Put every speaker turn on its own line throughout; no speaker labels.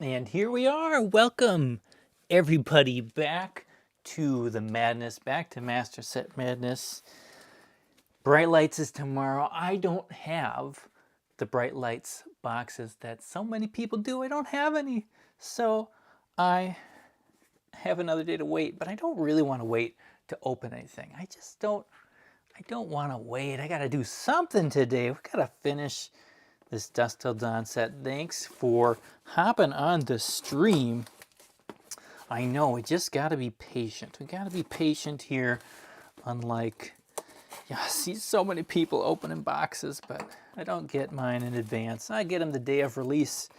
And here we are. Welcome, everybody, back to the madness, back to Master Set Madness. Bright Lights is tomorrow. I don't have the Bright Lights boxes that so many people do. I don't have any. So I have another day to wait, but I don't really want to wait to open anything. I don't want to wait. I got to do something today. We got to finish this Dusk Till Dawn set. Thanks for hopping on the stream. I know, we just got to be patient. We got to be patient here, unlike, yeah, I see so many people opening boxes, but I don't get mine in advance. I get them the day of release,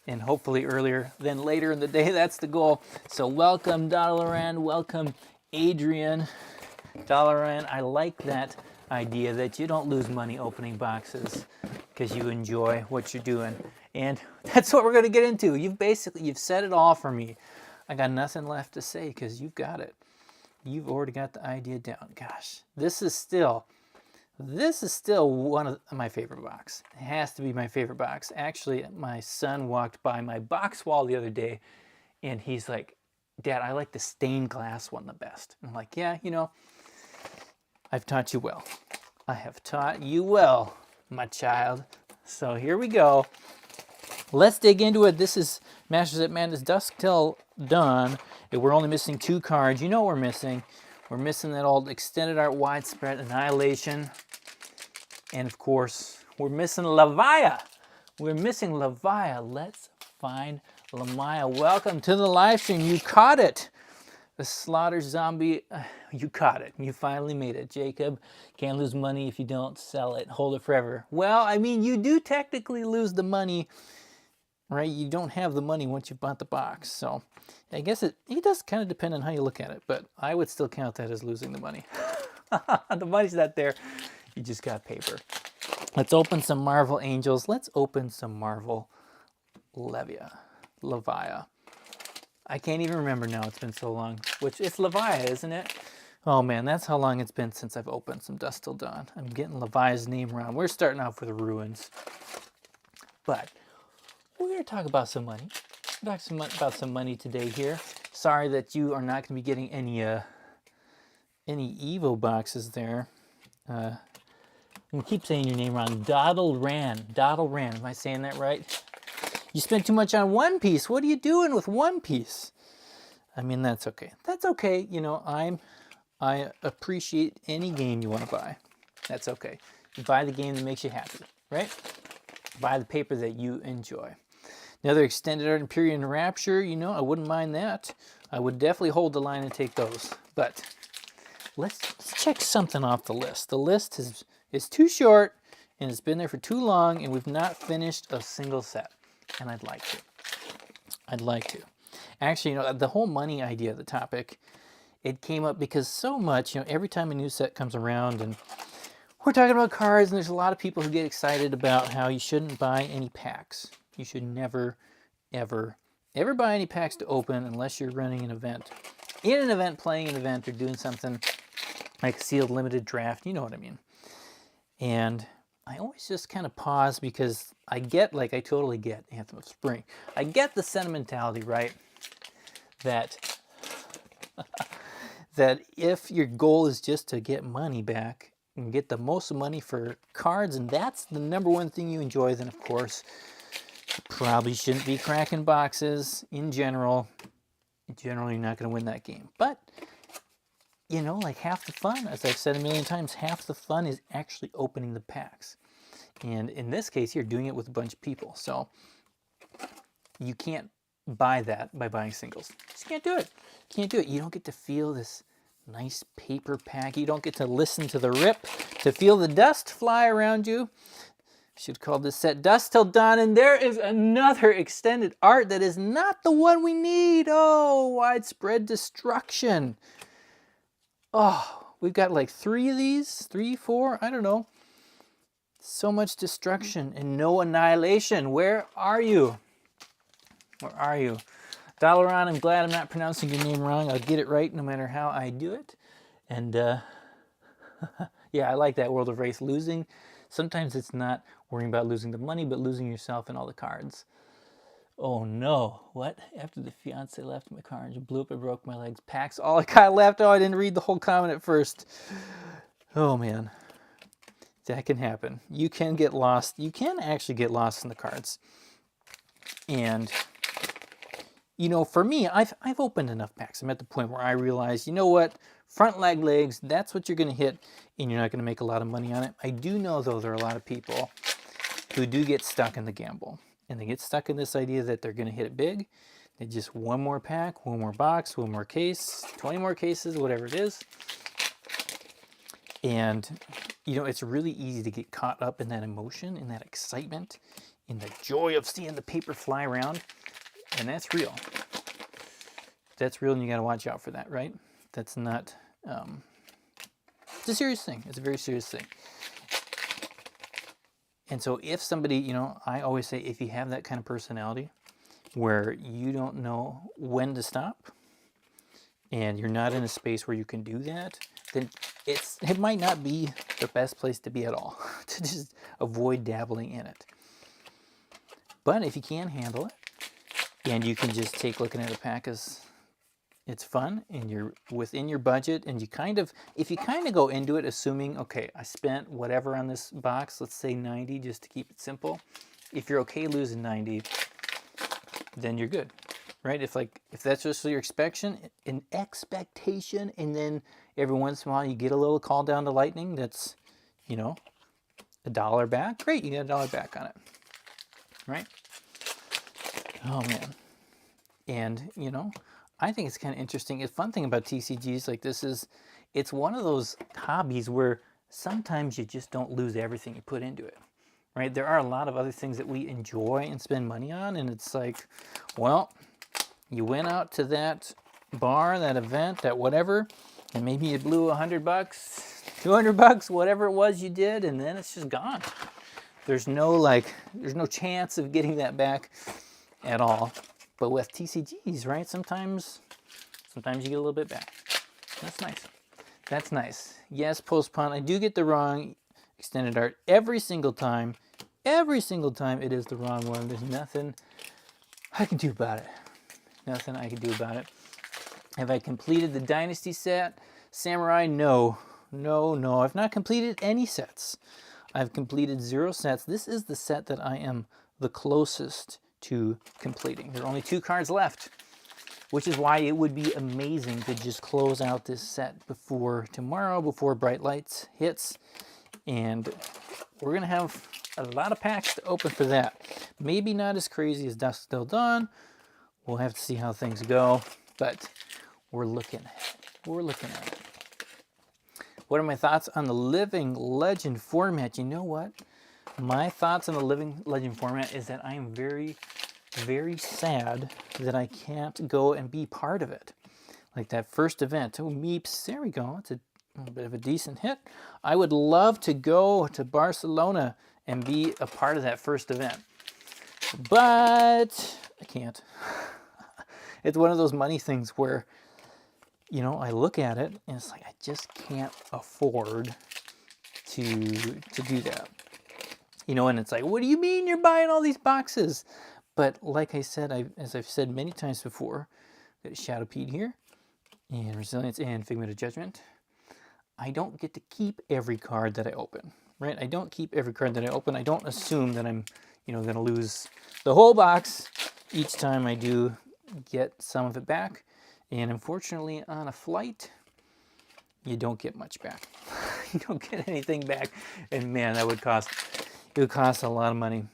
and hopefully earlier than later in the day. That's the goal. So welcome, Dalaran. Welcome, Adrian. Dalaran, I like that idea that you don't lose money opening boxes because you enjoy what you're doing. And that's what we're going to get into. You've said it all for me. I got nothing left to say because you've got it. You've already got the idea down. Gosh, this is still one of my favorite box. It has to be my favorite box. Actually, my son walked by my box wall the other day and he's like, "Dad, I like the stained glass one the best." I'm like, "Yeah, I've taught you well. I have taught you well, my child." So here we go. Let's dig into it. This is Masters at Madness Dusk Till Dawn. We're only missing 2 cards. You know what we're missing. We're missing that old Extended Art Widespread Annihilation. And of course, we're missing Lavaya. We're missing Lavaya. Let's find Lamaya. Welcome to the live stream. You caught it. The Slaughter Zombie, you caught it. You finally made it. Jacob, can't lose money if you don't sell it. Hold it forever. Well, I mean, you do technically lose the money, right? You don't have the money once you've bought the box. So I guess it does kind of depend on how you look at it, but I would still count that as losing the money. The money's not there. You just got paper. Let's open some Marvel Angels. Let's open some Marvel Lavaya. I can't even remember now. It's been so long. Which, it's Lavaya, isn't it? Oh man, that's how long it's been since I've opened some Dusk Till Dawn. I'm getting Lavaya's name wrong. We're starting off with Ruins. But we're going to talk about some money. We're talking about some money today here. Sorry that you are not going to be getting any Evo boxes there. I'm going to keep saying your name wrong. Doddle Ran. Am I saying that right? You spent too much on One Piece. What are you doing with One Piece? I mean, that's okay. That's okay. I appreciate any game you want to buy. That's okay. You buy the game that makes you happy, right? Buy the paper that you enjoy. Another Extended Art Empyrean Rapture, I wouldn't mind that. I would definitely hold the line and take those. But let's check something off the list. The list is too short, and it's been there for too long, and we've not finished a single set. And I'd like to. Actually, the whole money idea of the topic, it came up because so much, every time a new set comes around and we're talking about cards, and there's a lot of people who get excited about how you shouldn't buy any packs. You should never, ever, ever buy any packs to open unless you're running an event. In an event, playing an event, or doing something like sealed limited draft, you know what I mean. And I always just kind of pause because I totally get Anthem of Spring. I get the sentimentality, right? That if your goal is just to get money back and get the most money for cards, and that's the number one thing you enjoy, then of course you probably shouldn't be cracking boxes in general. Generally, you're not going to win that game. But like half the fun, as I've said a million times, half the fun is actually opening the packs. And in this case, you're doing it with a bunch of people. So you can't buy that by buying singles. You just can't do it. You don't get to feel this nice paper pack. You don't get to listen to the rip, to feel the dust fly around you. Should call this set Dusk Till Dawn. And there is another extended art that is not the one we need. Oh, Widespread Destruction. Oh, we've got like 3 of these, 3, 4, I don't know. So much destruction and no annihilation. Where are you? Where are you? Dalaran, I'm glad I'm not pronouncing your name wrong. I'll get it right no matter how I do it. And yeah, I like that World of Wraith. Losing, sometimes it's not worrying about losing the money, but losing yourself and all the cards. Oh no, what? After the fiance left my car and blew up and broke my legs. Packs all I got left. Oh, I didn't read the whole comment at first. Oh man, that can happen. You can get lost. You can actually get lost in the cards. And you know, for me, I've opened enough packs. I'm at the point where I realize, you know what? Front leg legs, that's what you're going to hit, and you're not going to make a lot of money on it. I do know, though, there are a lot of people who do get stuck in the gamble. And they get stuck in this idea that they're going to hit it big. They just one more pack, one more box, one more case, 20 more cases, whatever it is. And, you know, it's really easy to get caught up in that emotion, in that excitement, in the joy of seeing the paper fly around. And that's real. That's real, and you got to watch out for that, right? That's not, it's a serious thing. It's a very serious thing. And so if somebody, you know, I always say if you have that kind of personality where you don't know when to stop and you're not in a space where you can do that, then it might not be the best place to be at all, to just avoid dabbling in it. But if you can handle it and you can just take looking at a pack as it's fun and you're within your budget, and you kind of, if you kind of go into it assuming, okay, I spent whatever on this box, let's say 90 just to keep it simple. If you're okay losing 90, then you're good, right? If that's just your expectation, and then every once in a while you get a little call down to lightning that's, you know, $1 back, great, you get $1 back on it, right? Oh man. And, you know, I think it's kind of interesting. The fun thing about TCGs like this is it's one of those hobbies where sometimes you just don't lose everything you put into it, right? There are a lot of other things that we enjoy and spend money on, and it's like, well, you went out to that bar, that event, that whatever, and maybe you blew $100, $200, whatever it was you did, and then it's just gone. There's no chance of getting that back at all. But with TCGs, right, sometimes you get a little bit back. That's nice. That's nice. Yes, postpone. I do get the wrong extended art every single time. Every single time it is the wrong one. There's nothing I can do about it. Nothing I can do about it. Have I completed the Dynasty set? Samurai, no. No. I've not completed any sets. I've completed 0 sets. This is the set that I am the closest to completing. There are only 2 cards left, which is why it would be amazing to just close out this set before tomorrow, before Bright Lights hits. And we're going to have a lot of packs to open for that. Maybe not as crazy as Dusk Till Dawn. We'll have to see how things go, but we're looking at it. We're looking at it. What are my thoughts on the Living Legend format? You know what? My thoughts on the Living Legend format is that I am very, very sad that I can't go and be part of it. Like that first event. Oh, Meeps. There we go. It's a bit of a decent hit. I would love to go to Barcelona and be a part of that first event. But I can't. It's one of those money things where, you know, I look at it and it's like I just can't afford to do that. You know, and it's like, what do you mean you're buying all these boxes? But like I said, as I've said many times before, got Shadow Pete here, and Resilience and Figment of Judgment. I don't get to keep every card that I open, right? I don't keep every card that I open. I don't assume that I'm, you know, going to lose the whole box each time I do get some of it back. And unfortunately, on a flight, you don't get much back. You don't get anything back. And man, it would cost a lot of money.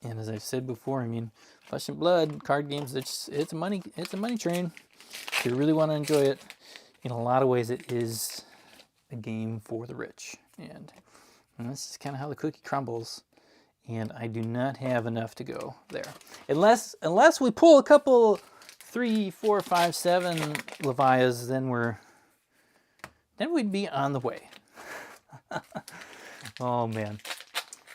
And as I've said before, I mean, Flesh and Blood card games, it's a money train. If you really want to enjoy it, in a lot of ways, it is a game for the rich. And this is kind of how the cookie crumbles. And I do not have enough to go there, unless we pull a couple 3, 4, 5, 7 Levias, then we'd be on the way. Oh man,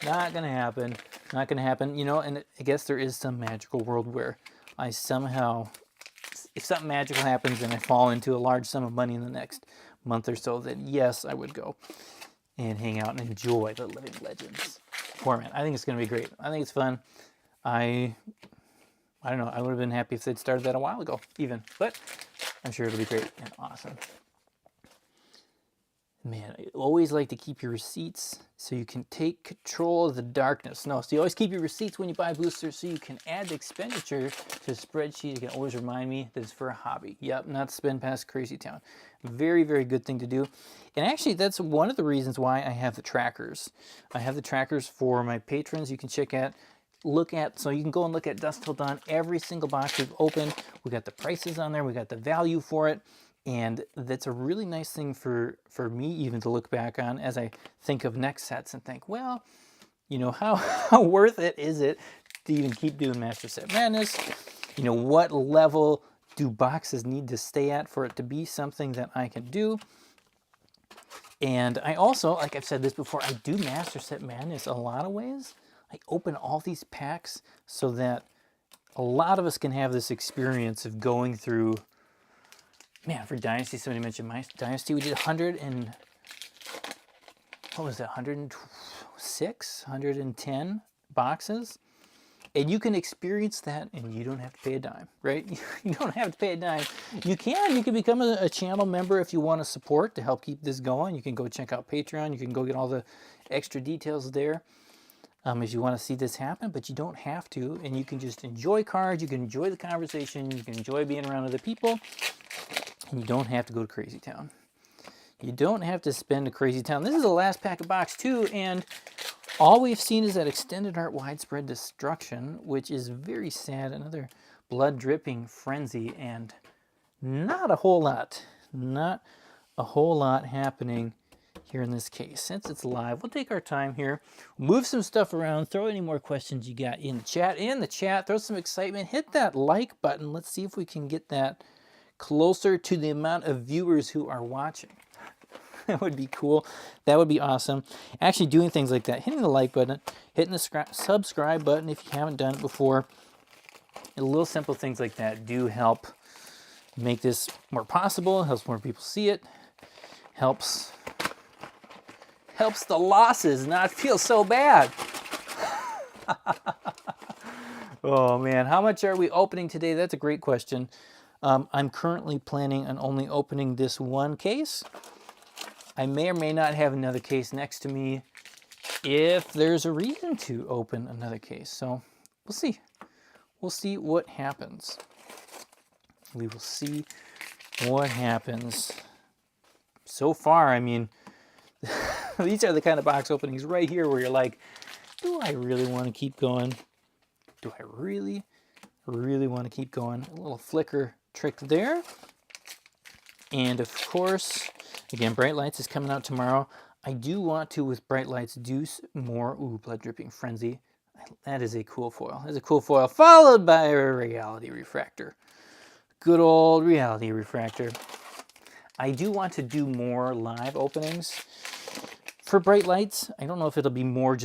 not gonna happen. Not gonna happen. You know, and I guess there is some magical world where I somehow, if something magical happens and I fall into a large sum of money in the next month or so, then yes, I would go and hang out and enjoy the Living Legends format. I think it's gonna be great. I think it's fun. I I don't know. I would have been happy if they'd started that a while ago, even. But I'm sure it'll be great and awesome. Man, I always like to keep your receipts so you can take control of the darkness. No, so you always keep your receipts when you buy boosters so you can add the expenditure to the spreadsheet. You can always remind me that it's for a hobby. Yep, not to spend past Crazy Town. Very, very good thing to do. And actually, that's one of the reasons why I have the trackers. I have the trackers for my patrons. You can check out, so you can go and look at Dusk Till Dawn. Every single box we've opened, we got the prices on there. We got the value for it. And that's a really nice thing for me even to look back on as I think of next sets and think, well, you know, how worth it is it to even keep doing Master Set Madness? You know, what level do boxes need to stay at for it to be something that I can do? And I also, like I've said this before, I do Master Set Madness a lot of ways. I open all these packs so that a lot of us can have this experience of going through. Man, for Dynasty, somebody mentioned my Dynasty, we did 100 and, what was that, 106, 110 boxes? And you can experience that and you don't have to pay a dime, right? You don't have to pay a dime. You can become a channel member if you want to support to help keep this going. You can go check out Patreon. You can go get all the extra details there if you want to see this happen, but you don't have to. And you can just enjoy cards. You can enjoy the conversation. You can enjoy being around other people. And you don't have to go to Crazy Town. You don't have to spend a Crazy Town. This is the last pack of box 2, and all we've seen is that Extended Art Widespread Destruction, which is very sad. Another blood dripping frenzy, and not a whole lot happening here in this case. Since it's live, we'll take our time here, move some stuff around, throw any more questions you got in the chat, throw some excitement, hit that like button. Let's see if we can get that closer to the amount of viewers who are watching. That would be cool. That would be awesome. Actually doing things like that, hitting the like button, hitting the subscribe button if you haven't done it before. And little simple things like that do help make this more possible, helps more people see it, helps the losses not feel so bad. Oh man, how much are we opening today? That's a great question. I'm currently planning on only opening this one case. I may or may not have another case next to me if there's a reason to open another case. So we'll see. We'll see what happens. We will see what happens. So far, I mean, these are the kind of box openings right here where you're like, do I really want to keep going? Do I really want to keep going? A little flicker trick there. And of course, again, Bright Lights is coming out tomorrow. I do want to, with Bright Lights, do more, Blood Dripping Frenzy. That is a cool foil. That's a cool foil, followed by a Reality Refractor. Good old Reality Refractor. I do want to do more live openings for Bright Lights. I don't know if it'll be more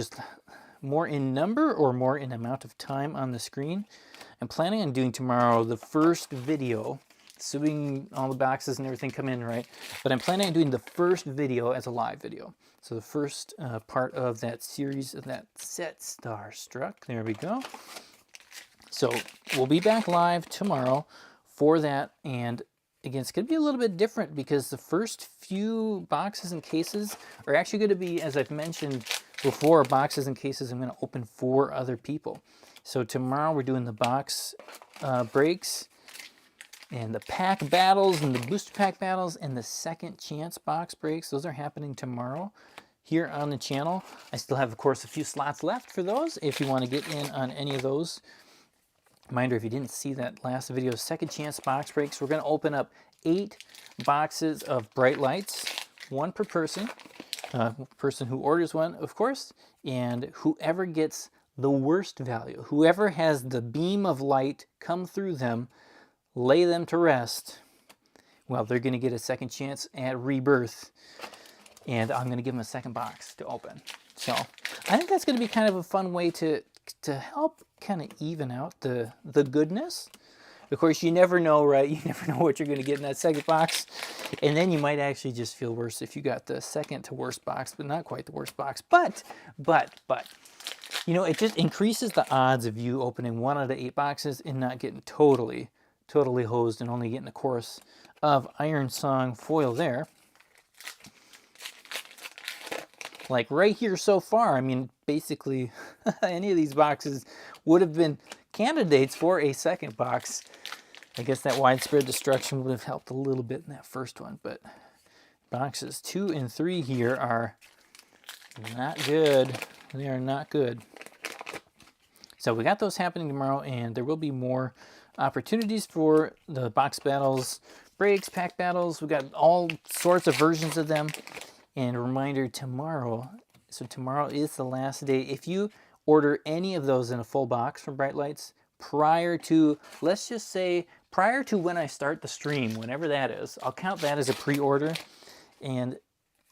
in number or more in amount of time on the screen. I'm planning on doing tomorrow the first video, assuming all the boxes and everything come in right, but I'm planning on doing the first video as a live video. So the first part of that series of that set Starstruck. There we go. So we'll be back live tomorrow for that, and again, it's going to be a little bit different because the first few boxes and cases are actually going to be, as I've mentioned before, boxes and cases I'm going to open for other people. So tomorrow we're doing the box breaks and the pack battles and the booster pack battles and the second chance box breaks. Those are happening tomorrow here on the channel. I still have, of course, a few slots left for those if you want to get in on any of those. Reminder, if you didn't see that last video, second chance box breaks, we're going to open up 8 boxes of Bright Lights, 1 per person. Person who orders one, of course, and whoever gets the worst value, whoever has the beam of light come through them, lay them to rest, well, they're going to get a second chance at rebirth, and I'm going to give them a second box to open. So I think that's going to be kind of a fun way to help kind of even out the goodness. Of course, you never know, right? You never know what you're going to get in that second box. And then you might actually just feel worse if you got the second to worst box, but not quite the worst box. But, You know, it just increases the odds of you opening 1 out of 8 boxes and not getting totally hosed and only getting a course of Iron Song foil there. Like right here so far, I mean, basically any of these boxes would have been candidates for a second box. I guess that widespread destruction would have helped a little bit in that first one, but boxes 2 and 3 here are not good. They are not good. So we got those happening tomorrow, and there will be more opportunities for the box battles, breaks, pack battles. We got all sorts of versions of them. And a reminder, tomorrow, so tomorrow is the last day. If you order any of those in a full box from Bright Lights prior to, let's just say, prior to when I start the stream, whenever that is, I'll count that as a pre-order, and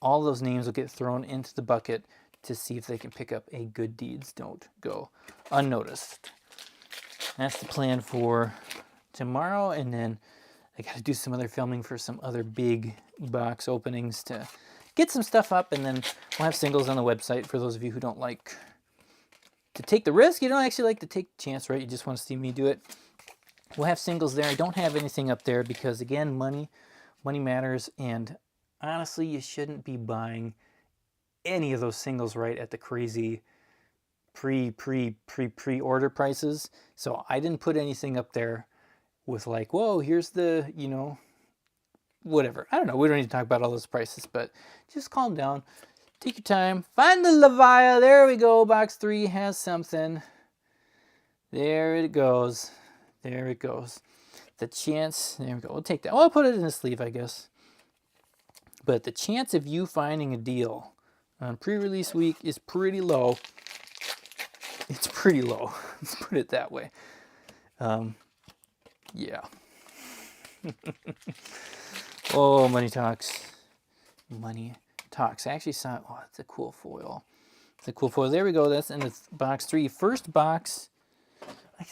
all those names will get thrown into the bucket to see if they can pick up a Good Deeds Don't Go Unnoticed. That's the plan for tomorrow, and then I got to do some other filming for some other big box openings to get some stuff up, and then we'll have singles on the website for those of you who don't like to take the risk. You don't actually like to take the chance, right? You just want to see me do it. We'll have singles there. I don't have anything up there because, again, money matters, and honestly, you shouldn't be buying any of those singles right at the crazy pre-order prices. So I didn't put anything up there with like, whoa, here's the, you know, whatever. I don't know. We don't need to talk about all those prices, but just calm down. Take your time. Find the Levia. There we go. Box 3 has something. There it goes. There it goes. The chance. There we go. We'll take that. Well, I'll put it in the sleeve, I guess. But the chance of you finding a deal on pre-release week is pretty low. It's pretty low. Let's put it that way. Yeah. Oh, money talks. Money talks. I actually saw, oh, it's a cool foil. It's a cool foil. There we go. That's in the box 3. First box.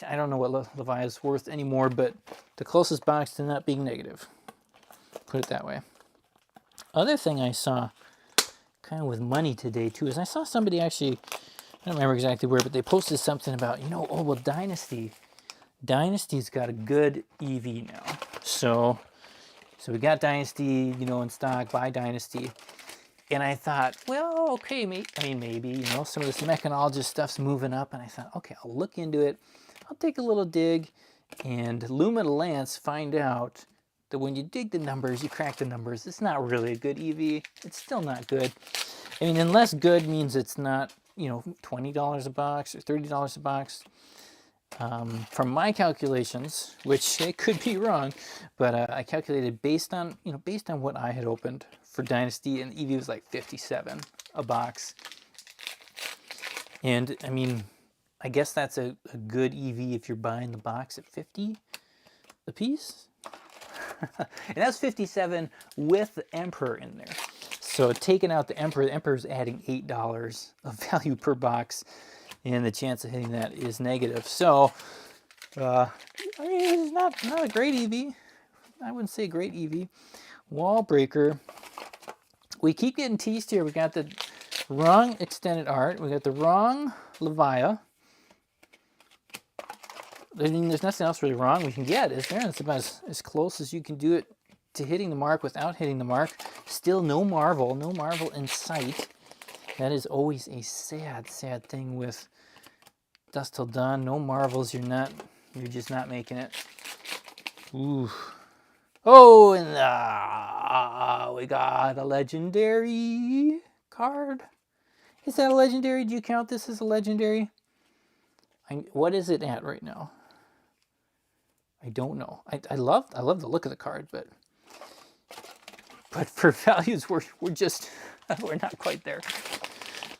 I don't know what Levi is worth anymore, but the closest box to not being negative. Put it that way. Other thing I saw kind of with money today too is I saw somebody actually, I don't remember exactly where, but they posted something about, you know, oh, well, Dynasty's got a good EV now. So we got Dynasty, you know, in stock, buy Dynasty. And I thought, well, okay, maybe, you know, some of this mechanologist stuff's moving up. And I thought, okay, I'll look into it. I'll take a little dig. And Lumina Lance, find out that when you dig the numbers, you crack the numbers, it's not really a good EV. It's still not good. I mean, unless good means it's not, you know, $20 a box or $30 a box. From my calculations, which it could be wrong, but I calculated based on what I had opened for Dynasty, and EV was like 57 a box. And I mean, I guess that's a good EV if you're buying the box at 50 a piece. And that's 57 with the Emperor in there. So taking out the Emperor's adding $8 of value per box, and the chance of hitting that is negative. So, I mean, it's not a great EV. I wouldn't say great EV. Wall breaker. We keep getting teased here. We got the wrong extended art. We got the wrong Levia. I mean, there's nothing else really wrong we can get, is there? It's about as close as you can do it to hitting the mark without hitting the mark. Still no Marvel in sight. That is always a sad, sad thing with Dusk Till Dawn. No Marvels, you're just not making it. Ooh. Oh, and we got a legendary card. Is that a legendary? Do you count this as a legendary? What is it at right now? I don't know. I love the look of the card, but for values we're not quite there.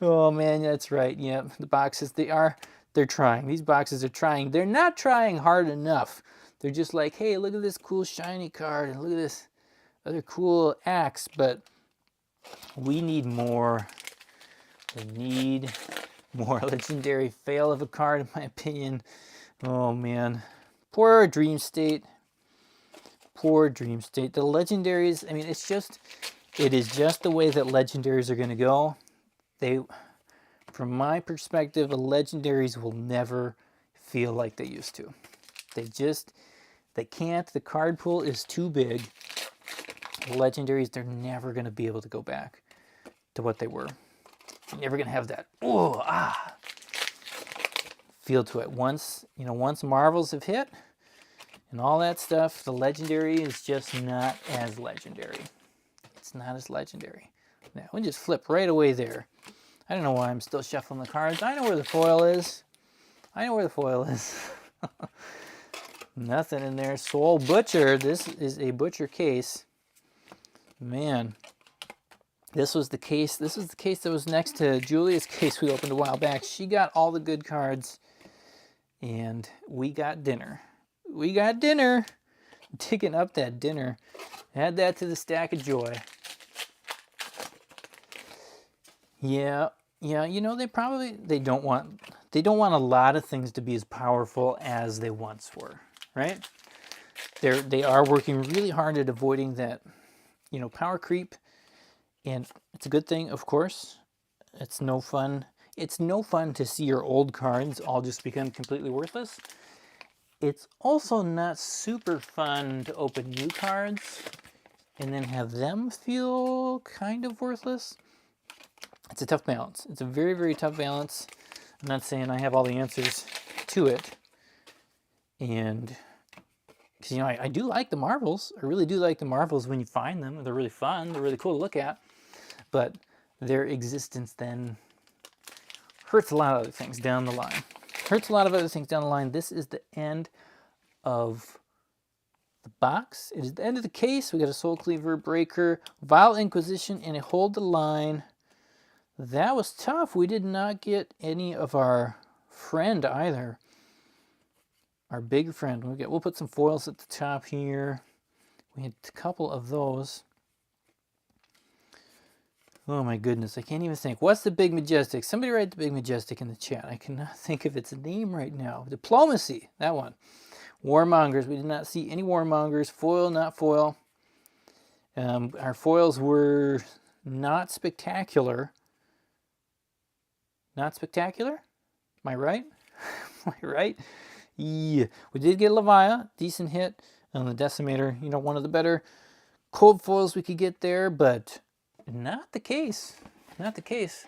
Oh man, that's right. Yeah, the boxes they're trying. These boxes are trying. They're not trying hard enough. They're just like, hey, look at this cool shiny card and look at this other cool axe, but we need more. We need more. Legendary fail of a card, in my opinion. Oh man. Poor Dream State. Poor Dream State. The legendaries, I mean, it is just the way that legendaries are going to go. from my perspective, the legendaries will never feel like they used to. They can't. The card pool is too big. The legendaries, they're never going to be able to go back to what they were. You're never going to have that, feel to it. Once Marvels have hit and all that stuff, the legendary is just not as legendary. It's not as legendary. Now, we just flip right away there. I don't know why I'm still shuffling the cards. I know where the foil is. Nothing in there. Soul Butcher. This is a Butcher case. Man, this was the case. This was the case that was next to Julia's case we opened a while back. She got all the good cards, and we got dinner. Digging up that dinner. Add that to the stack of joy. Yeah, you know, they don't want a lot of things to be as powerful as they once were, right? They are working really hard at avoiding that, power creep, and it's a good thing, of course. It's no fun. It's no fun to see your old cards all just become completely worthless. It's also not super fun to open new cards and then have them feel kind of worthless. It's a tough balance. It's a very, very tough balance. I'm not saying I have all the answers to it. And, because, I do like the Marvels. I really do like the Marvels when you find them. They're really fun. They're really cool to look at. But their existence then hurts a lot of other things down the line. This is the end of the box. It is the end of the case. We got a Soul Cleaver, Breaker, Vile Inquisition, and a Hold the Line. That was tough. We did not get any of our friend either. Our big friend. We'll put some foils at the top here. We had a couple of those. Oh my goodness, I can't even think. What's the Big Majestic? Somebody write the Big Majestic in the chat. I cannot think of its name right now. Diplomacy, that one. Warmongers, we did not see any Warmongers. Foil, not foil. Our foils were not spectacular. Not spectacular? Am I right? Am I right? Yeah. We did get Levia, decent hit on the Decimator. One of the better cold foils we could get there, but not the case. Not the case.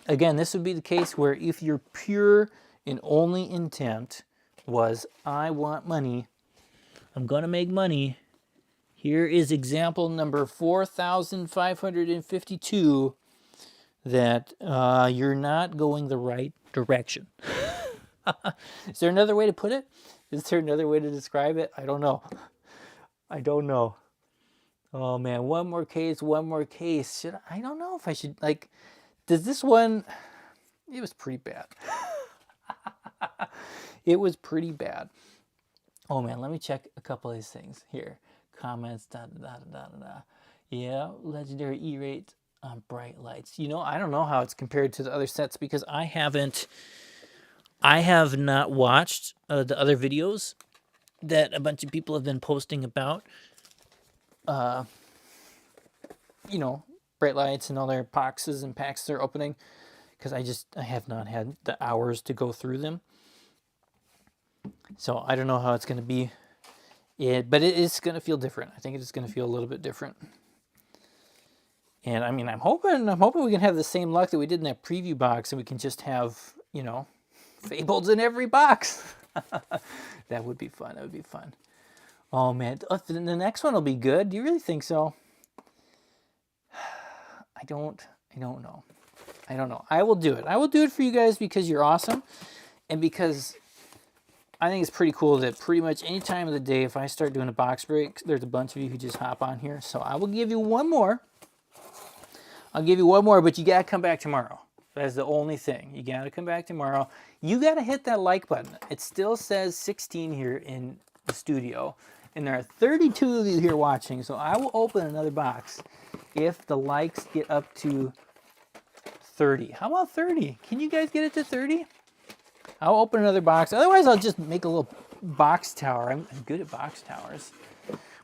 Again, this would be the case where if your pure and only intent was, I want money, I'm going to make money, here is example number 4,552 that you're not going the right direction. Is there another way to put it? Is there another way to describe it? I don't know. Oh man, one more case. I don't know if I should, does this one, it was pretty bad. It was pretty bad. Oh man, let me check a couple of these things here. Comments, Yeah, legendary E-rate on bright lights. I don't know how it's compared to the other sets because I have not watched the other videos that a bunch of people have been posting about, bright lights and all their boxes and packs they're opening, because I have not had the hours to go through them. So I don't know how it's going to be, but it is going to feel different. I think it is going to feel a little bit different. And I mean, I'm hoping we can have the same luck that we did in that preview box, and we can just have, Fabled in every box. That would be fun. Oh man, the next one will be good. Do you really think so? I don't know. I will do it. I will do it for you guys because you're awesome, and because I think it's pretty cool that pretty much any time of the day, if I start doing a box break, there's a bunch of you who just hop on here. So I will give you one more. But you gotta come back tomorrow. That's the only thing. You gotta come back tomorrow. You gotta hit that like button. It still says 16 here in the studio, and there are 32 of you here watching. So I will open another box if the likes get up to 30. How about 30? Can you guys get it to 30? I'll open another box. Otherwise, I'll just make a little box tower. I'm good at box towers.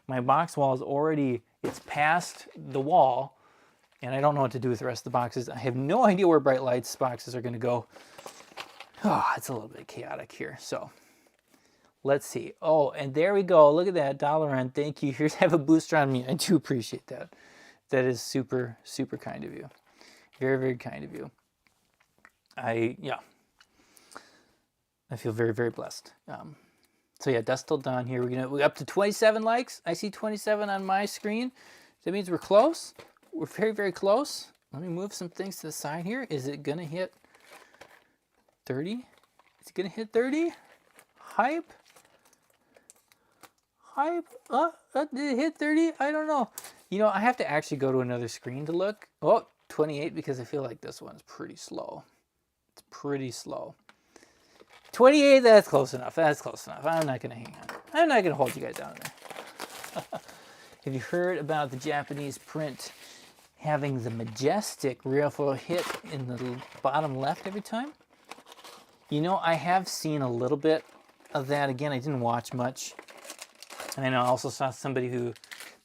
My box wall is already, it's past the wall. and I don't know what to do with the rest of the boxes. I have no idea where Bright Lights boxes are going to go. Oh, it's a little bit chaotic here. So let's see. Oh, and there we go. Look at that. $1. Thank you. Here's have a booster on me. I do appreciate that. That is super, super kind of you. Very, very kind of you. I feel very, very blessed. So yeah, Dusk Till Dawn here. We're up to 27 likes. I see 27 on my screen. That means we're close. We're very, very close. Let me move some things to the side here. Is it gonna hit 30? Is it gonna hit 30? Hype? Hype? Did it hit 30? I don't know. You know, I have to actually go to another screen to look. Oh, 28, because I feel like this one's pretty slow. It's pretty slow. 28, that's close enough. That's close enough. I'm not going to hang on. I'm not going to hold you guys down there. Have you heard about the Japanese print having the majestic real foil hit in the bottom left every time? You know, I have seen a little bit of that. Again, I didn't watch much. And I also saw somebody who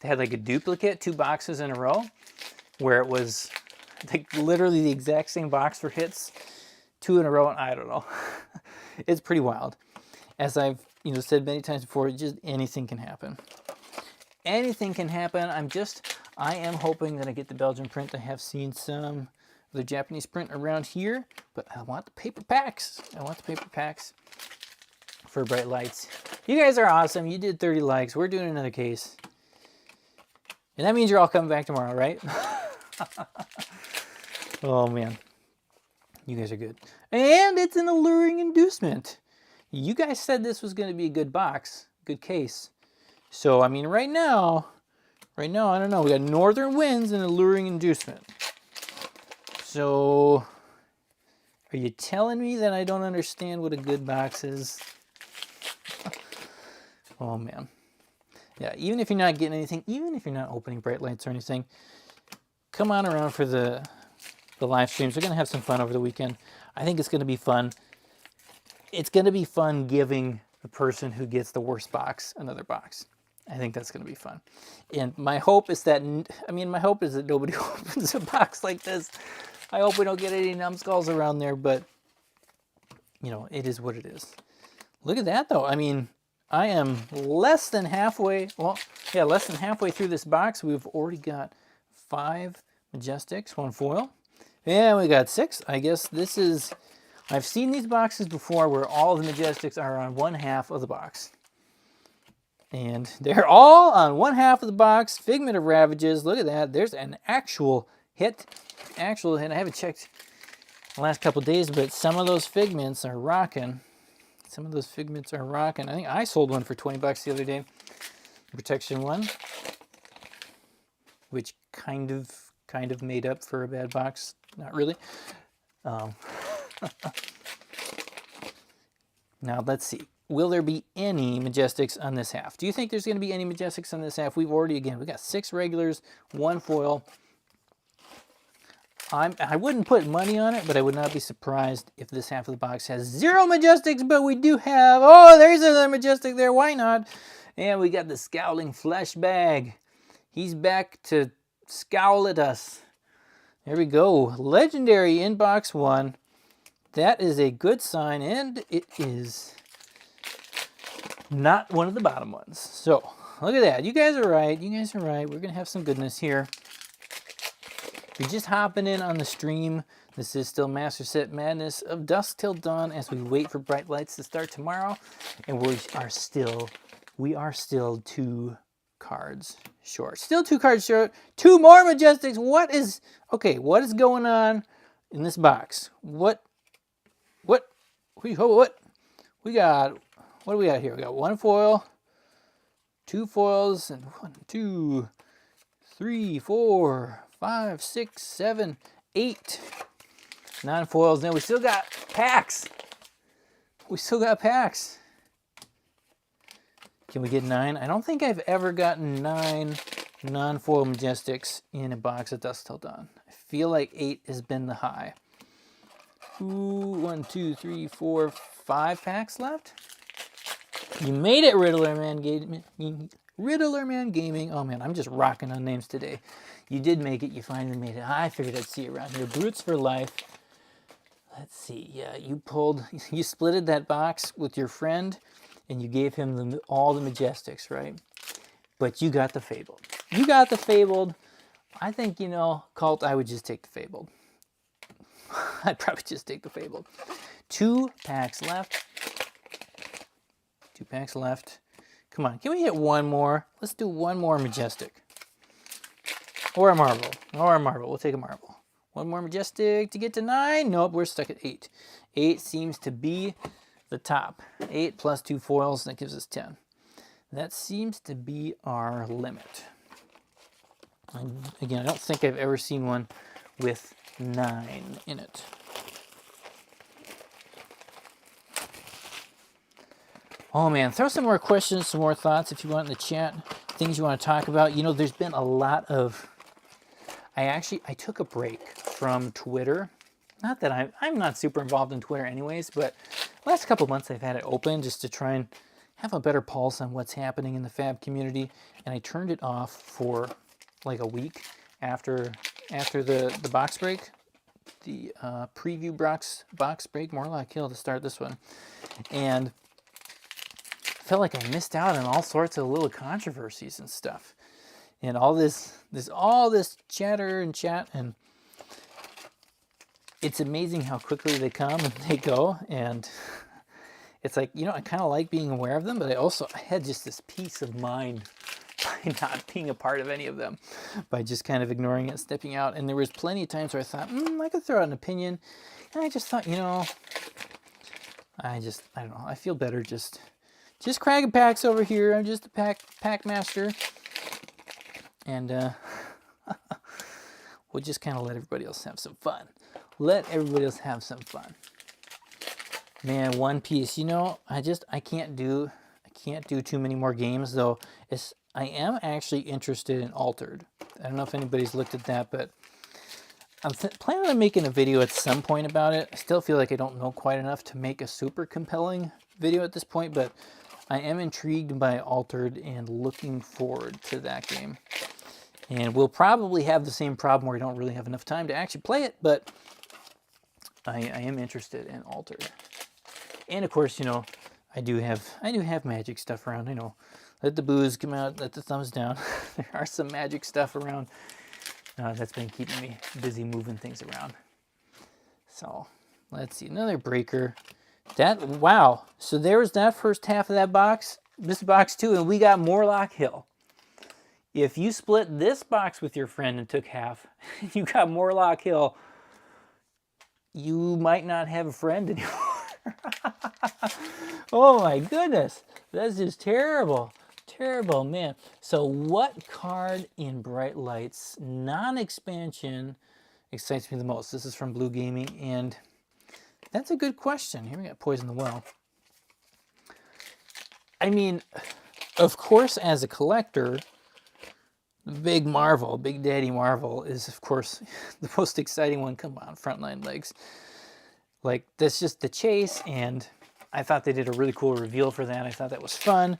they had like a duplicate, 2 boxes in a row, where it was like literally the exact same box for hits, 2 in a row, and I don't know. It's pretty wild. As I've said many times before, just anything can happen. Anything can happen. I am hoping that I get the Belgian print. I have seen some of the Japanese print around here, but I want the paper packs. I want the paper packs for Bright Lights. You guys are awesome. You did 30 likes. We're doing another case. And that means you're all coming back tomorrow, right? Oh, man. You guys are good. And it's an alluring inducement. You guys said this was going to be a good box, good case. So, I mean, right now, I don't know. We got Northern Winds and alluring inducement. So, are you telling me that I don't understand what a good box is? Oh, man. Yeah, even if you're not getting anything, even if you're not opening Bright Lights or anything, come on around for the live streams. We're going to have some fun over the weekend. I think it's going to be fun. It's going to be fun giving the person who gets the worst box another box. I think that's going to be fun. And my hope is that, nobody opens a box like this. I hope we don't get any numbskulls around there, but, it is what it is. Look at that, though. I mean, I am less than halfway through this box. We've already got 5 Majestics, 1 foil. And we got 6. I guess this is, I've seen these boxes before where all the Majestics are on 1/2 of the box. And they're all on 1/2 of the box. Figment of Ravages. Look at that. There's an actual hit. I haven't checked the last couple days, but some of those figments are rocking. I think I sold one for 20 bucks the other day. Protection one, which kind of made up for a bad box. Not really. Now let's see. Will there be any Majestics on this half? Do you think there's going to be any Majestics on this half? We got 6 regulars, 1 foil. I wouldn't put money on it, but I would not be surprised if this half of the box has 0 Majestics, but we do have, there's another Majestic there, why not? And we got the Scowling Flesh Bag. He's back to scowl at us. There we go. Legendary in box 1. That is a good sign, and it is not one of the bottom ones. So, look at that. You guys are right. We're going to have some goodness here. If you're just hopping in on the stream, this is still Master Set Madness of Dusk Till Dawn as we wait for Bright Lights to start tomorrow. And we are still 2 cards short. Still 2 cards short. 2 more Majestics. What is going on in this box? What do we got here? We got 1 foil, 2 foils, and 1, 2, 3, 4, 5, 6, 7, 8 non-foils. Now we still got packs. Can we get 9? I don't think I've ever gotten 9 non-foil Majestics in a box of Dusk Till Dawn. I feel like 8 has been the high. 1, 2, 3, 4, 5 packs left. You made it, Riddler Man Gaming. Oh man, I'm just rocking on names today. You did make it. You finally made it. I figured I'd see you around here. Brutes for life. Let's see. Yeah, you splitted that box with your friend, and you gave him all the Majestics, right? But you got the Fabled. You got the Fabled. I think, you know, Cult, I would just take the Fabled. I'd probably just take the Fabled. 2 packs left. 2 packs left. Come on, can we hit one more? Let's do one more Majestic. Or a Marvel. Or a Marvel. We'll take a Marvel. One more Majestic to get to 9. Nope, we're stuck at 8. 8 seems to be the top. 8 plus 2 foils, that gives us 10. That seems to be our limit. And again, I don't think I've ever seen one with 9 in it. Oh man, throw some more questions, some more thoughts if you want in the chat. Things you want to talk about. You know, there's been a lot of... I took a break from Twitter. Not that I'm not super involved in Twitter anyways, but last couple months I've had it open just to try and have a better pulse on what's happening in the fab community. And I turned it off for like a week after the box break, the preview box break, Morlock Hill to start this one. And felt like I missed out on all sorts of little controversies and stuff. And all this chatter and chat, and it's amazing how quickly they come and they go. And it's like, you know, I kind of like being aware of them, but I had just this peace of mind by not being a part of any of them, by just kind of ignoring it, stepping out. And there was plenty of times where I thought, I could throw out an opinion. And I just thought, you know, I don't know, I feel better just cracking packs over here. I'm just a pack master. And we'll just kind of let everybody else have some fun. Let everybody else have some fun. Man, One Piece, you know, I can't do too many more games though. I am actually interested in Altered. I don't know if anybody's looked at that, but I'm planning on making a video at some point about it. I still feel like I don't know quite enough to make a super compelling video at this point, but I am intrigued by Altered and looking forward to that game. And we'll probably have the same problem where we don't really have enough time to actually play it, but I am interested in Altered. And of course, you know, I do have magic stuff around. You know, let the booze come out, let the thumbs down. There are some magic stuff around that's been keeping me busy moving things around. So let's see, another breaker. Wow. So there was that first half of that box. This box too, and we got Morlock Hill. If you split this box with your friend and took half, you got Morlock Hill, you might not have a friend anymore. Oh my goodness. That's just terrible. Terrible, man. So what card in Bright Lights non-expansion excites me the most? This is from Blue Gaming, and that's a good question. Here we got Poison the Well. I mean, of course, as a collector, Big Marvel, Big Daddy Marvel is, of course, the most exciting one. Come on, Frontline Legs. Like, that's just the chase, and I thought they did a really cool reveal for that. I thought that was fun.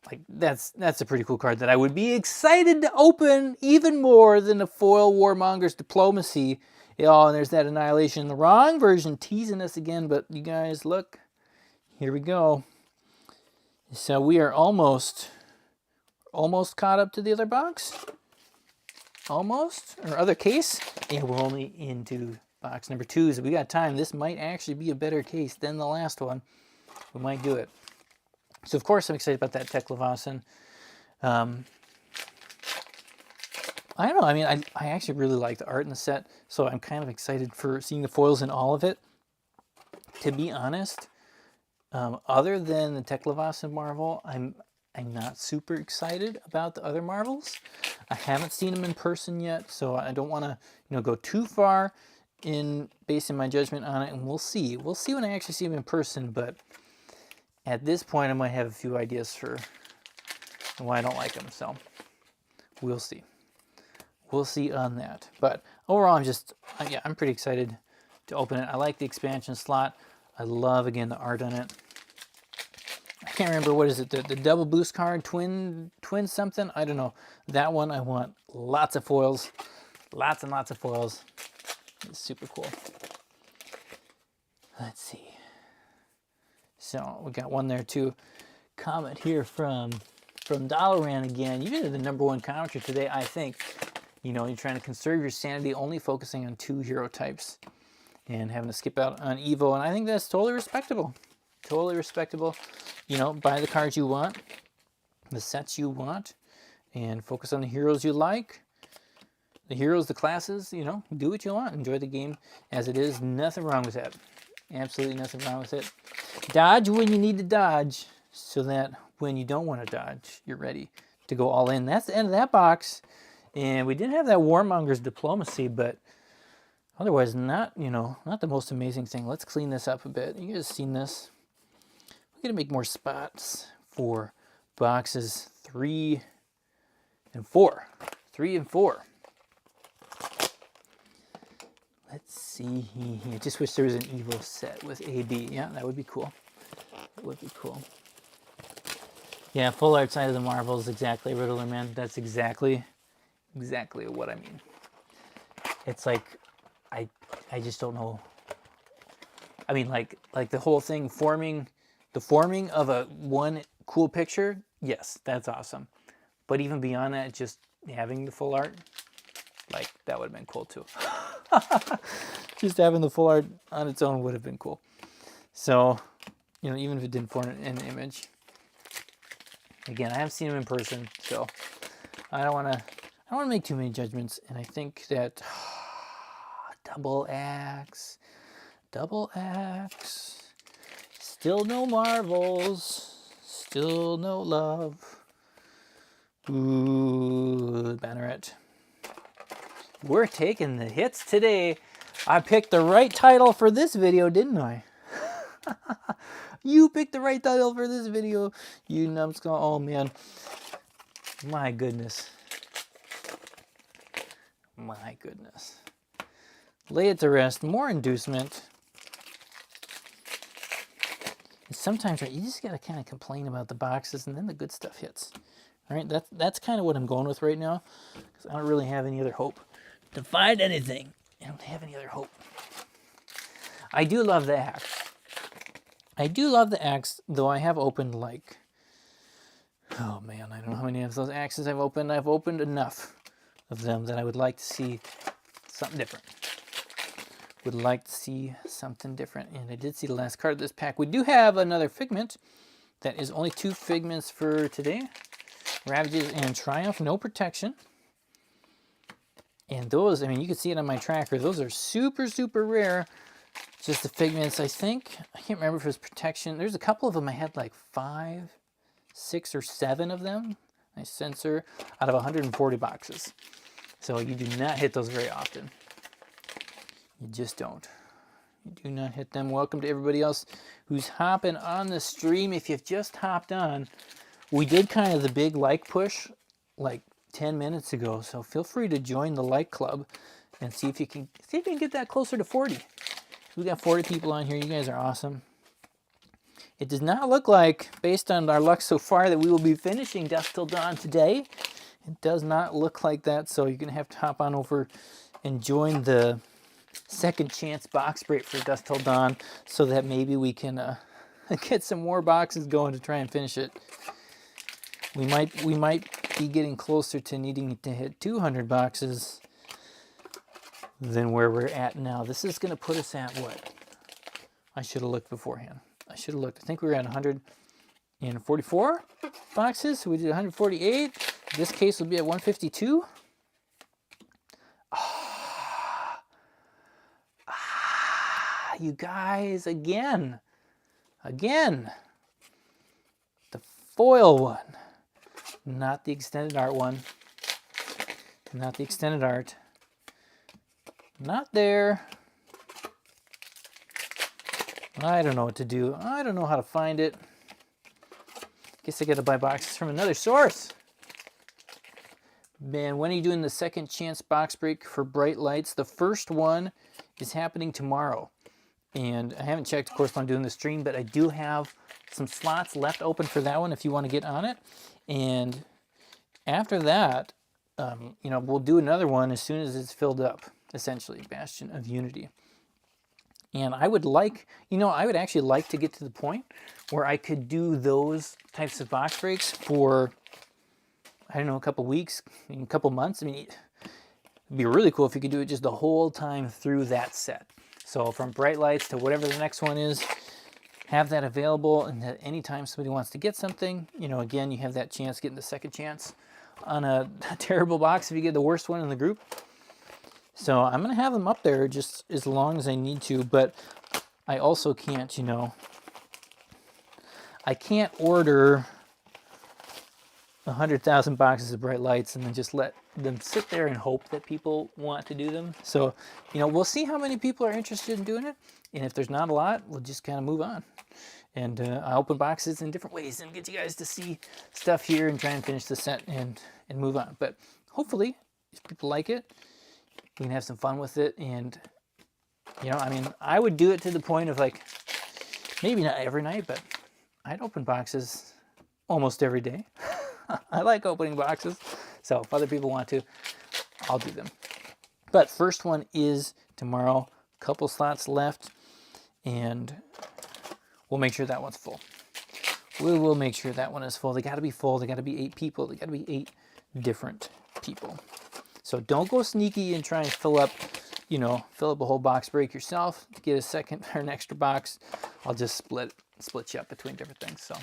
Like, that's a pretty cool card that I would be excited to open even more than the Foil Warmonger's Diplomacy. Oh, and there's that Annihilation, the wrong version, teasing us again, but you guys, look, here we go. So we are almost caught up to the other box. Almost, or other case. And we're only into box number 2, so we got time. This might actually be a better case than the last one. We might do it. So of course I'm excited about that Tech Leviathan. I don't know, I mean, I actually really like the art in the set, so I'm kind of excited for seeing the foils in all of it. To be honest, other than the Tech Leviathan Marvel, I'm not super excited about the other Marvels. I haven't seen them in person yet, so I don't want to, you know, go too far in basing my judgment on it, and we'll see. We'll see when I actually see them in person, but at this point I might have a few ideas for why I don't like them, so we'll see. We'll see on that. But overall, I'm pretty excited to open it. I like the expansion slot. I love, again, the art on it. I can't remember, what is it, the double boost card, twin something, I don't know. That one I want lots of foils, lots and lots of foils. It's super cool. Let's see. So we got one there too. Comment here from Dalaran again. You've been the #1 commenter today, I think. You know, you're trying to conserve your sanity, only focusing on 2 hero types and having to skip out on Evo, and I think that's totally respectable. Totally respectable. You know, buy the cards you want, the sets you want, and focus on the heroes you like. The heroes, the classes, you know, do what you want. Enjoy the game as it is. Nothing wrong with that. Absolutely nothing wrong with it. Dodge when you need to dodge, so that when you don't want to dodge, you're ready to go all in. That's the end of that box. And we didn't have that Warmonger's Diplomacy, but otherwise not, you know, not the most amazing thing. Let's clean this up a bit. You guys seen this? We're going to make more spots for boxes 3 and 4. 3 and 4. Let's see. I just wish there was an Evo set with AB. Yeah, that would be cool. That would be cool. Yeah, full art side of the Marvels, exactly, Riddler Man. That's exactly what I mean. It's like, I just don't know. I mean, like the whole thing the forming of a one cool picture, yes, that's awesome. But even beyond that, just having the full art, like, that would have been cool too. Just having the full art on its own would have been cool. So, you know, even if it didn't form an image. Again, I haven't seen him in person, so I don't want to make too many judgments. And I think that double axe, still no Marvels, still no love. Ooh, Banneret. We're taking the hits today. I picked the right title for this video, didn't I? You picked the right title for this video, you numbskull. Oh man, my goodness, my goodness. Lay it to rest. More inducement. And sometimes, right, you just gotta kind of complain about the boxes, and then the good stuff hits. All right, that's kind of what I'm going with right now, because I don't really have any other hope to find anything. I don't have any other hope. I do love the axe. I do love the axe, though I have opened like, oh man, I don't know how many of those axes I've opened. I've opened enough of them that I would like to see something different. Would like to see something different. And I did see the last card of this pack. We do have another Figment. That is only 2 Figments for today. Ravages and Triumph, no protection. And those, I mean, you can see it on my tracker. Those are super, super rare. Just the Figments, I think. I can't remember if it was protection. There's a couple of them. I had like 5, 6, or 7 of them. Nice sensor out of 140 boxes. So you do not hit those very often. You just don't. You do not hit them. Welcome to everybody else who's hopping on the stream. If you've just hopped on, we did kind of the big like push like 10 minutes ago. So feel free to join the like club and see if you can get that closer to 40. We got 40 people on here. You guys are awesome. It does not look like, based on our luck so far, that we will be finishing Dusk Till Dawn today. It does not look like that, so you're going to have to hop on over and join the second chance box break for Dusk Till Dawn so that maybe we can get some more boxes going to try and finish it. We might be getting closer to needing to hit 200 boxes than where we're at now. This is going to put us at what? I should have looked beforehand. I should have looked. I think we were at 144 boxes. So we did 148. This case will be at 152. You guys, again. The foil one. Not the extended art one. Not the extended art. Not there. I don't know what to do. I don't know how to find it. Guess I gotta buy boxes from another source. Man, when are you doing the second chance box break for Bright Lights? The first one is happening tomorrow. And I haven't checked, of course, while I'm doing the stream, but I do have some slots left open for that one if you want to get on it. And after that, you know, we'll do another one as soon as it's filled up, essentially, Bastion of Unity. And I would like, you know, I would actually like to get to the point where I could do those types of box breaks for, I don't know, a couple weeks, a couple months. I mean, it'd be really cool if you could do it just the whole time through that set. So from Bright Lights to whatever the next one is, have that available, and that anytime somebody wants to get something, you know, again, you have that chance, getting the second chance on a terrible box if you get the worst one in the group. So I'm going to have them up there just as long as I need to, but I also can't, you know, I can't order 100,000 boxes of Bright Lights and then just let them sit there and hope that people want to do them. So, you know, we'll see how many people are interested in doing it. And if there's not a lot, we'll just kind of move on. And I open boxes in different ways and get you guys to see stuff here and try and finish the set and move on. But hopefully, if people like it, we can have some fun with it. And, you know, I mean, I would do it to the point of, like, maybe not every night, but I'd open boxes almost every day. I like opening boxes. So if other people want to, I'll do them. But first one is tomorrow. Couple slots left. And we'll make sure that one's full. We will make sure that one is full. They got to be full. They got to be 8 people. They got to be 8 different people. So don't go sneaky and try and fill up, you know, fill up a whole box break yourself to get a second or an extra box. I'll just split you up between different things. So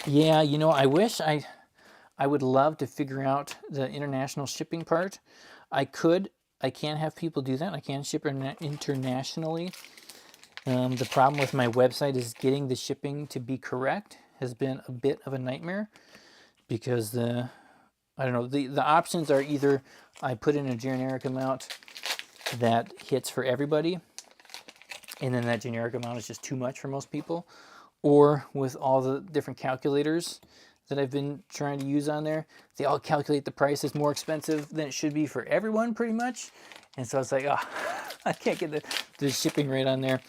yeah, you know, I wish I would love to figure out the international shipping part. I can have people do that. I can ship internationally. The problem with my website is getting the shipping to be correct has been a bit of a nightmare, because the options are either I put in a generic amount that hits for everybody, and then that generic amount is just too much for most people, or with all the different calculators that I've been trying to use on there, they all calculate the price as more expensive than it should be for everyone, pretty much. And so it's like, oh, I can't get the shipping rate on there.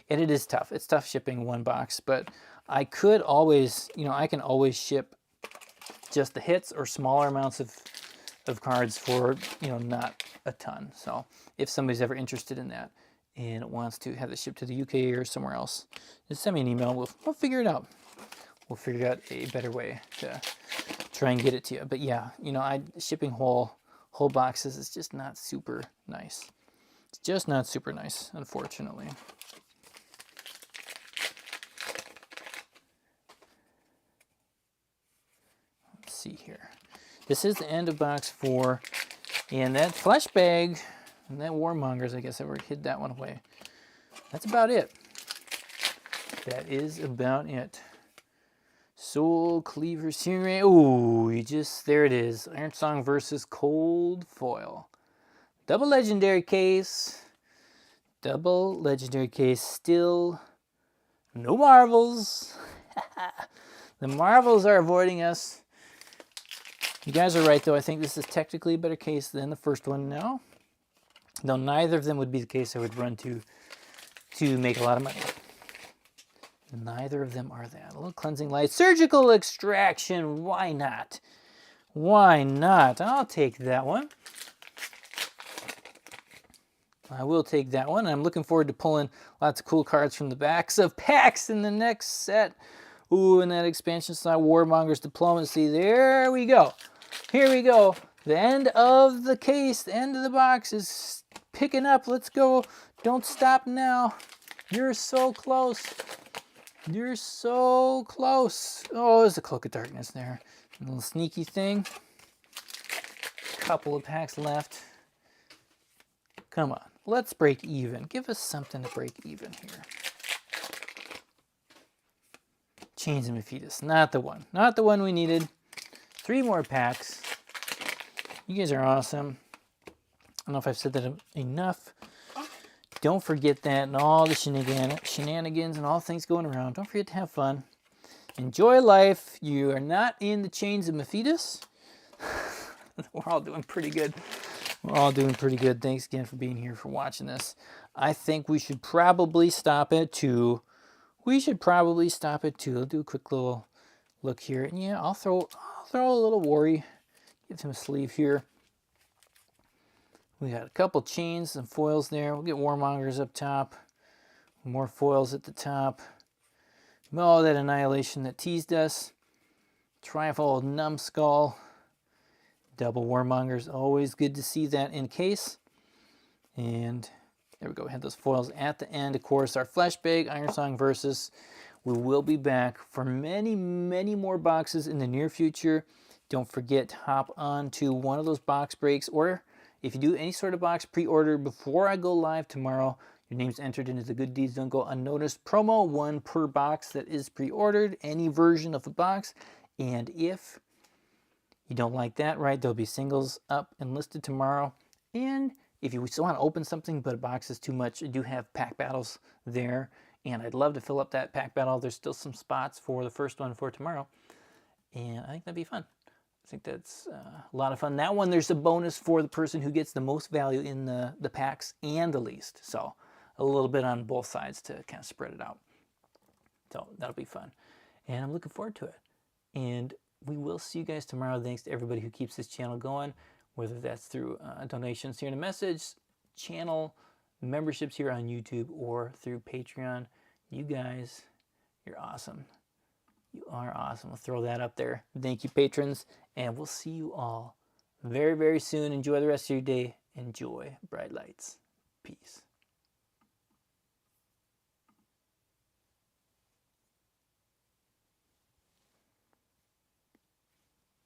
And it is tough. It's tough shipping one box, but I could always, you know, I can always ship just the hits or smaller amounts of cards for, you know, not a ton. So if somebody's ever interested in that and wants to have it shipped to the UK or somewhere else, just send me an email. We'll figure it out. We'll figure out a better way to try and get it to you. But yeah, you know, shipping whole boxes is just not super nice. It's just not super nice, unfortunately. Let's see here. This is the end of box 4. And that flesh bag and that Warmongers, I guess I already hid that one away. That's about it. That is about it. Soul Cleaver Series. Oh, there it is. Iron Song versus Cold Foil. Double legendary case. Double legendary case. Still no marvels. The marvels are avoiding us. You guys are right, though. I think this is technically a better case than the first one now. Though neither of them would be the case I would run to make a lot of money. Neither of them are that. A little Cleansing Light. Surgical Extraction. Why not? Why not? I'll take that one. I will take that one. I'm looking forward to pulling lots of cool cards from the backs of packs in the next set. Ooh, and that expansion slot, Warmonger's Diplomacy. There we go. Here we go. The end of the case, the end of the box is picking up. Let's go. Don't stop now. You're so close. You're so close. Oh, there's a Cloak of Darkness there. A little sneaky thing. Couple of packs left. Come on. Let's break even. Give us something to break even here. Chains of Mephitis. Not the one. Not the one we needed. 3 more packs. You guys are awesome. I don't know if I've said that enough. Don't forget that and all the shenanigans and all things going around. Don't forget to have fun. Enjoy life. You are not in the chains of Mephitis. We're all doing pretty good. We're all doing pretty good. Thanks again for being here, for watching this. I think we should probably stop at 2. We'll do a quick little look here. And yeah, I'll throw a little worry. Give him a sleeve here. We got a couple chains and foils there. We'll get warmongers up top. More foils at the top. Oh, that Annihilation that teased us. Trifold Numbskull. Double warmongers. Always good to see that in case. And there we go. We had those foils at the end. Of course, our Flesh Bag, Iron Song Versus. We will be back for many, many more boxes in the near future. Don't forget to hop on to one of those box breaks, or if you do any sort of box pre-order before I go live tomorrow, your name's entered into the Good Deeds Don't Go Unnoticed promo, 1 per box that is pre-ordered, any version of the box. And if you don't like that, right, there'll be singles up and listed tomorrow. And if you still want to open something but a box is too much, I do have pack battles there. And I'd love to fill up that pack battle. There's still some spots for the first one for tomorrow. And I think that'd be fun. I think that's a lot of fun. That one, there's a bonus for the person who gets the most value in the packs and the least. So a little bit on both sides to kind of spread it out. So that'll be fun. And I'm looking forward to it. And we will see you guys tomorrow. Thanks to everybody who keeps this channel going, whether that's through donations here in the message, channel memberships here on YouTube, or through Patreon. You guys, you're awesome. You are awesome. I'll throw that up there. Thank you, patrons, and we'll see you all very, very soon. Enjoy the rest of your day. Enjoy bright lights.